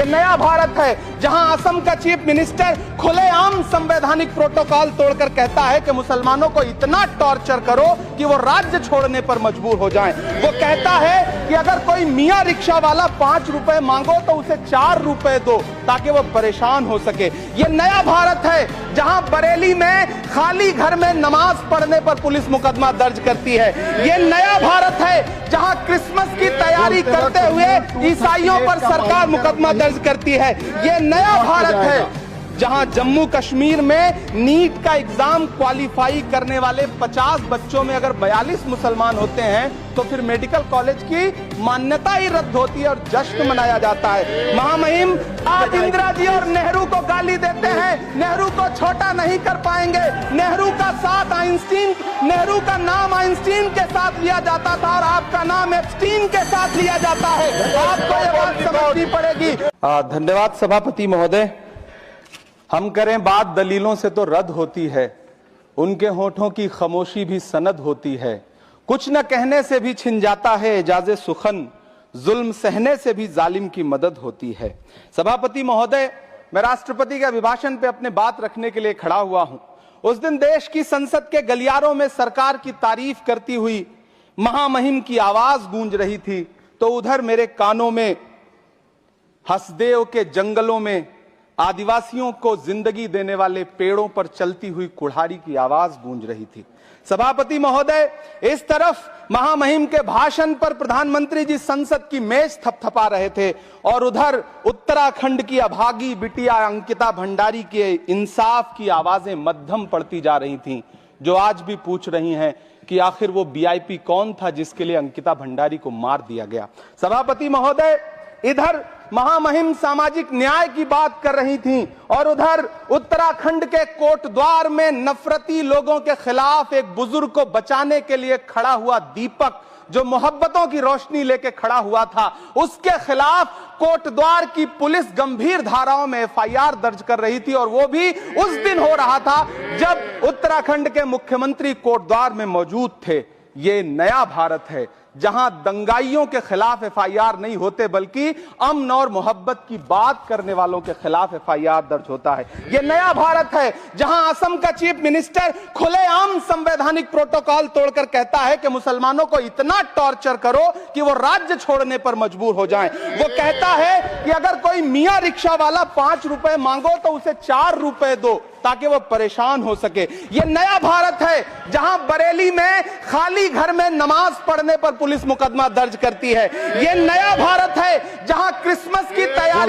ये नया भारत है जहां असम का चीफ मिनिस्टर खुलेआम संवैधानिक प्रोटोकॉल तोड़कर कहता है कि मुसलमानों को इतना टॉर्चर करो कि वो राज्य छोड़ने पर मजबूर हो जाएं। वो कहता है कि अगर कोई मियां रिक्शा वाला 5 रुपए मांगो तो उसे 4 रुपए दो ताकि वो परेशान हो सके। ये नया भारत है जहां बरेली में खाली घर में नमाज पढ़ने पर पुलिस मुकदमा दर्ज करती है। ये नया भारत है जहां क्रिसमस की तैयारी करते हुए ईसाइयों पर सरकार मुकदमा दर्ज करती है। ये नया भारत है जहां जम्मू कश्मीर में नीट का एग्जाम क्वालिफाई करने वाले 50 बच्चों में अगर 42 मुसलमान होते हैं तो फिर मेडिकल कॉलेज की मान्यता ही रद्द होती है और जश्न मनाया जाता है। महामहिम आज इंदिरा जी और नेहरू को गाली देते हैं, नेहरू को छोटा नहीं कर पाएंगे। नेहरू का साथ आइंस्टीन, नेहरू का नाम आइंस्टीन के साथ लिया जाता था और आपका नाम एप्स्टीन के साथ लिया जाता है। आपको ये बात समझनी पड़ेगी। धन्यवाद सभापति महोदय। हम करें बात दलीलों से तो रद्द होती है, उनके होठों की खामोशी भी सनद होती है। कुछ न कहने से भी छिन जाता है एजाज़े सुखन, जुल्म सहने से भी जालिम की मदद होती है। सभापति महोदय, मैं राष्ट्रपति के अभिभाषण पे अपने बात रखने के लिए खड़ा हुआ हूं। उस दिन देश की संसद के गलियारों में सरकार की तारीफ करती हुई महामहिम की आवाज गूंज रही थी, तो उधर मेरे कानों में हसदेव के जंगलों में आदिवासियों को जिंदगी देने वाले पेड़ों पर चलती हुई कुल्हाड़ी की आवाज गूंज रही थी। सभापति महोदय, इस तरफ महामहिम के भाषण पर प्रधानमंत्री जी संसद की मेज थपथपा रहे थे और उधर उत्तराखंड की अभागी बिटिया अंकिता भंडारी के इंसाफ की आवाजें मध्यम पड़ती जा रही थीं, जो आज भी पूछ रही हैं कि आखिर वो वीआईपी कौन था जिसके लिए अंकिता भंडारी को मार दिया गया। सभापति महोदय, इधर महामहिम सामाजिक न्याय की बात कर रही थीं और उधर उत्तराखंड के कोटद्वार में नफरती लोगों के खिलाफ एक बुजुर्ग को बचाने के लिए खड़ा हुआ दीपक, जो मोहब्बतों की रोशनी लेके खड़ा हुआ था, उसके खिलाफ कोटद्वार की पुलिस गंभीर धाराओं में एफआईआर दर्ज कर रही थी और वो भी उस दिन हो रहा था जब उत्तराखंड के मुख्यमंत्री कोटद्वार में मौजूद थे। ये नया भारत है जहां दंगाइयों के खिलाफ एफआईआर नहीं होते बल्कि अमन और मोहब्बत की बात करने वालों के खिलाफ एफआईआर दर्ज होता है। यह नया भारत है जहां असम का चीफ मिनिस्टर खुलेआम संवैधानिक प्रोटोकॉल तोड़कर कहता है कि मुसलमानों को इतना टॉर्चर करो कि वो राज्य छोड़ने पर मजबूर हो जाएं। वो कहता है कि अगर कोई मियां रिक्शा वाला 5 रुपए मांगो तो उसे 4 रुपए दो ताकि वो परेशान हो सके। ये नया भारत है जहां बरेली में खाली घर में नमाज पढ़ने पर पुलिस मुकदमा दर्ज करती है। ये नया भारत है जहां क्रिसमस की तैयारी